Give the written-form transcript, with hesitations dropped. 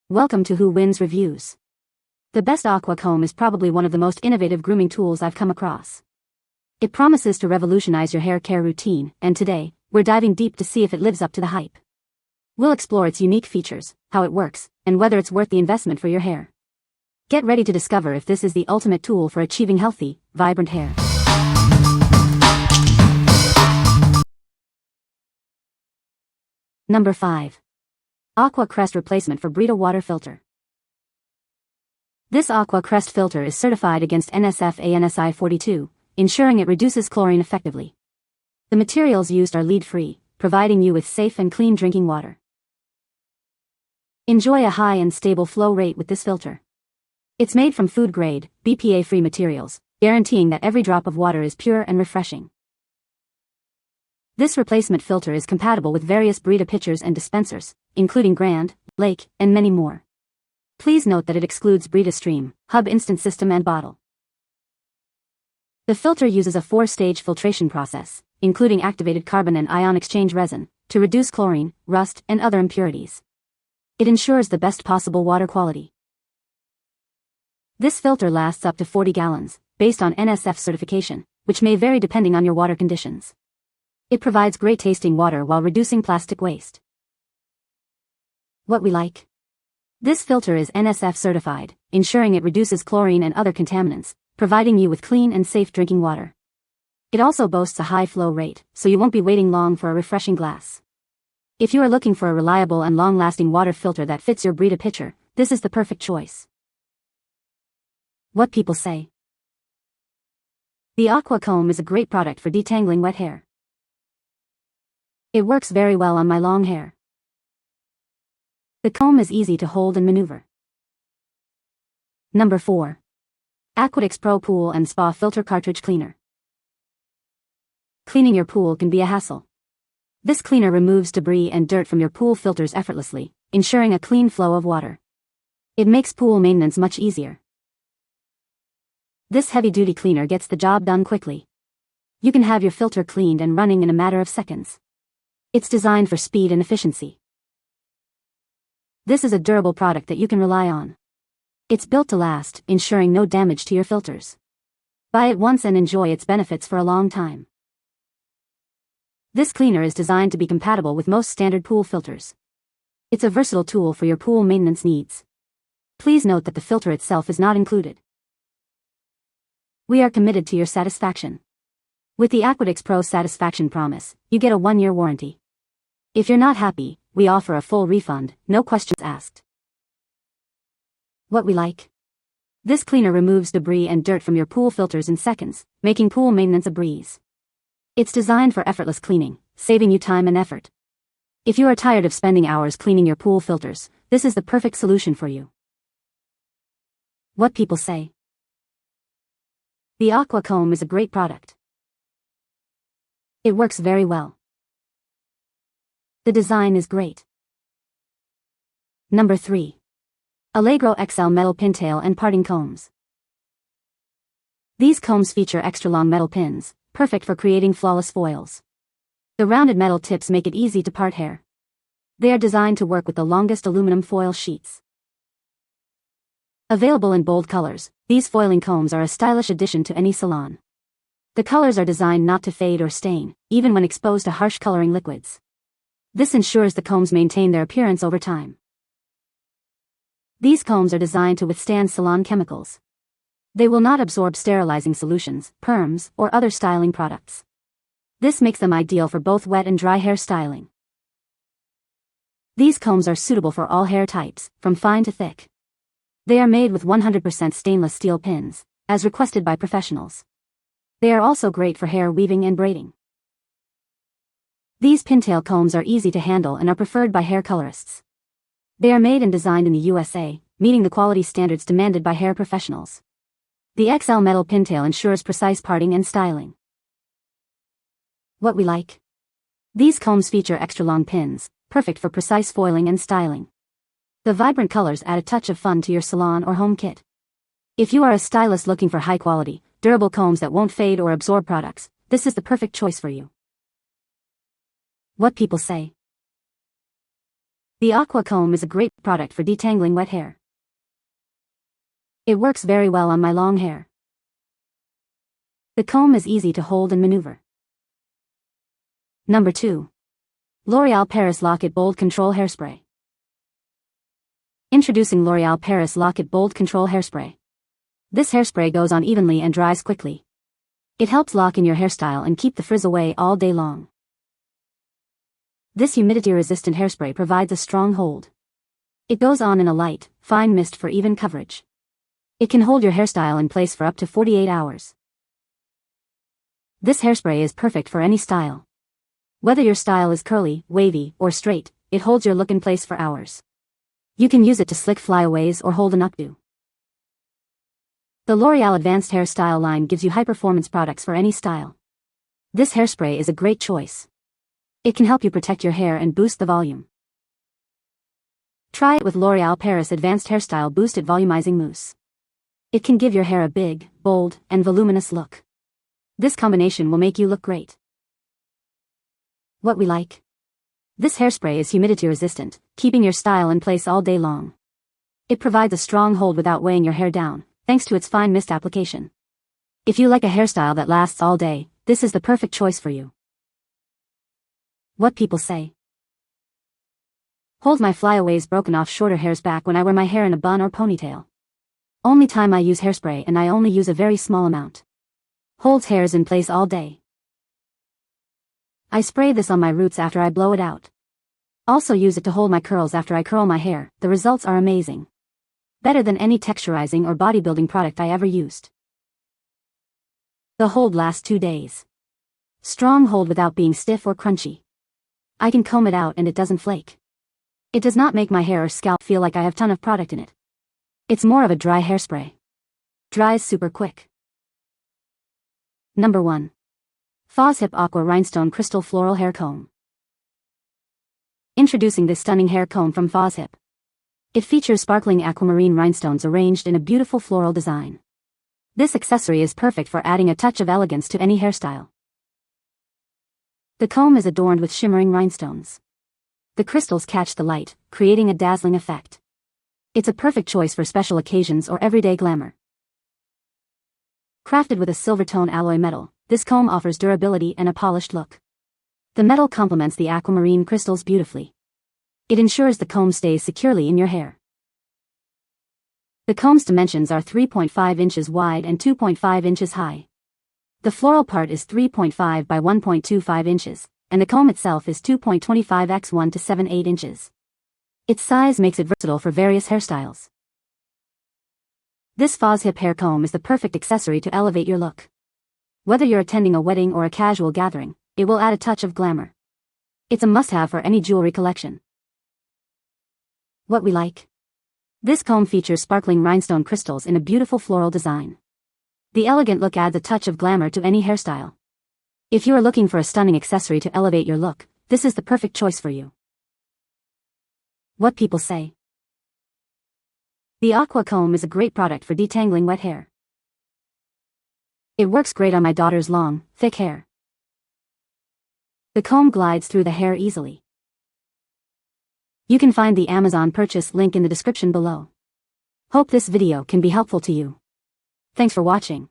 Welcome to Who Wins Reviews. The best Aqua Comb is probably one of the most innovative grooming tools I've come across. It promises to revolutionize your hair care routine, and today, we're diving deep to see if it lives up to the hype. We'll explore its unique features, how it works, and whether it's worth the investment for your hair. Get ready to discover if this is the ultimate tool for achieving healthy, vibrant hair. Number 5. Aqua CREST Replacement for Brita Water Filter. This Aqua CREST filter is certified against NSF/ANSI 42, ensuring it reduces chlorine effectively. The materials used are lead-free, providing you with safe and clean drinking water. Enjoy a high and stable flow rate with this filter. It's made from food-grade, BPA-free materials, guaranteeing that every drop of water is pure and refreshing. This replacement filter is compatible with various Brita pitchers and dispensers, including Grand, Lake, and many more. Please note that it excludes Brita Stream, Hub Instant System and Bottle. The filter uses a 4-stage filtration process, including activated carbon and ion exchange resin, to reduce chlorine, rust, and other impurities. It ensures the best possible water quality. This filter lasts up to 40 gallons, based on NSF certification, which may vary depending on your water conditions. It provides great tasting water while reducing plastic waste. What we like. This filter is NSF certified, ensuring it reduces chlorine and other contaminants, providing you with clean and safe drinking water. It also boasts a high flow rate, so you won't be waiting long for a refreshing glass. If you are looking for a reliable and long-lasting water filter that fits your Brita pitcher, this is the perfect choice. What people say. The Aqua Comb is a great product for detangling wet hair. It works very well on my long hair. The comb is easy to hold and maneuver. Number 4. Aquatix Pro Pool and Spa Filter Cartridge Cleaner. Cleaning your pool can be a hassle. This cleaner removes debris and dirt from your pool filters effortlessly, ensuring a clean flow of water. It makes pool maintenance much easier. This heavy-duty cleaner gets the job done quickly. You can have your filter cleaned and running in a matter of seconds. It's designed for speed and efficiency. This is a durable product that you can rely on. It's built to last, ensuring no damage to your filters. Buy it once and enjoy its benefits for a long time. This cleaner is designed to be compatible with most standard pool filters. It's a versatile tool for your pool maintenance needs. Please note that the filter itself is not included. We are committed to your satisfaction. With the Aquatix Pro Satisfaction Promise, you get a 1-year warranty. If you're not happy, we offer a full refund, no questions asked. What we like. This cleaner removes debris and dirt from your pool filters in seconds, making pool maintenance a breeze. It's designed for effortless cleaning, saving you time and effort. If you are tired of spending hours cleaning your pool filters, this is the perfect solution for you. What people say. The Aqua Comb is a great product. It works very well. The design is great. Number 3. Allegro XL Metal Pintail and Parting Combs. These combs feature extra-long metal pins, perfect for creating flawless foils. The rounded metal tips make it easy to part hair. They are designed to work with the longest aluminum foil sheets. Available in bold colors, these foiling combs are a stylish addition to any salon. The colors are designed not to fade or stain, even when exposed to harsh coloring liquids. This ensures the combs maintain their appearance over time. These combs are designed to withstand salon chemicals. They will not absorb sterilizing solutions, perms, or other styling products. This makes them ideal for both wet and dry hair styling. These combs are suitable for all hair types, from fine to thick. They are made with 100% stainless steel pins, as requested by professionals. They are also great for hair weaving and braiding. These pintail combs are easy to handle and are preferred by hair colorists. They are made and designed in the USA, meeting the quality standards demanded by hair professionals. The XL metal pintail ensures precise parting and styling. What we like. These combs feature extra-long pins, perfect for precise foiling and styling. The vibrant colors add a touch of fun to your salon or home kit. If you are a stylist looking for high-quality, durable combs that won't fade or absorb products, this is the perfect choice for you. What people say. The Aqua Comb is a great product for detangling wet hair. It works very well on my long hair. The comb is easy to hold and maneuver. Number 2. L'Oréal Paris Lock-It Bold Control Hairspray. Introducing L'Oréal Paris Lock-It Bold Control Hairspray. This hairspray goes on evenly and dries quickly. It helps lock in your hairstyle and keep the frizz away all day long. This humidity-resistant hairspray provides a strong hold. It goes on in a light, fine mist for even coverage. It can hold your hairstyle in place for up to 48 hours. This hairspray is perfect for any style. Whether your style is curly, wavy, or straight, it holds your look in place for hours. You can use it to slick flyaways or hold an updo. The L'Oréal Advanced Hairstyle line gives you high-performance products for any style. This hairspray is a great choice. It can help you protect your hair and boost the volume. Try it with L'Oréal Paris Advanced Hairstyle Boosted Volumizing Mousse. It can give your hair a big, bold, and voluminous look. This combination will make you look great. What we like. This hairspray is humidity resistant, keeping your style in place all day long. It provides a strong hold without weighing your hair down, thanks to its fine mist application. If you like a hairstyle that lasts all day, this is the perfect choice for you. What people say. Hold my flyaways broken off shorter hairs back when I wear my hair in a bun or ponytail. Only time I use hairspray, and I only use a very small amount. Holds hairs in place all day. I spray this on my roots after I blow it out. Also use it to hold my curls after I curl my hair. The results are amazing. Better than any texturizing or bodybuilding product I ever used. The hold lasts 2 days. Strong hold without being stiff or crunchy. I can comb it out and it doesn't flake. It does not make my hair or scalp feel like I have a ton of product in it. It's more of a dry hairspray. Dries super quick. Number 1. Faship Aqua Rhinestone Crystal Floral Hair Comb. Introducing this stunning hair comb from Faship. It features sparkling aquamarine rhinestones arranged in a beautiful floral design. This accessory is perfect for adding a touch of elegance to any hairstyle. The comb is adorned with shimmering rhinestones. The crystals catch the light, creating a dazzling effect. It's a perfect choice for special occasions or everyday glamour. Crafted with a silver tone alloy metal, this comb offers durability and a polished look. The metal complements the aquamarine crystals beautifully. It ensures the comb stays securely in your hair. The comb's dimensions are 3.5 inches wide and 2.5 inches high. The floral part is 3.5 by 1.25 inches, and the comb itself is 2.25 x 1 to 7/8 inches. Its size makes it versatile for various hairstyles. This Faship hair comb is the perfect accessory to elevate your look. Whether you're attending a wedding or a casual gathering, it will add a touch of glamour. It's a must-have for any jewelry collection. What we like. This comb features sparkling rhinestone crystals in a beautiful floral design. The elegant look adds a touch of glamour to any hairstyle. If you are looking for a stunning accessory to elevate your look, this is the perfect choice for you. What people say. The Aqua Comb is a great product for detangling wet hair. It works great on my daughter's long, thick hair. The comb glides through the hair easily. You can find the Amazon purchase link in the description below. Hope this video can be helpful to you. Thanks for watching.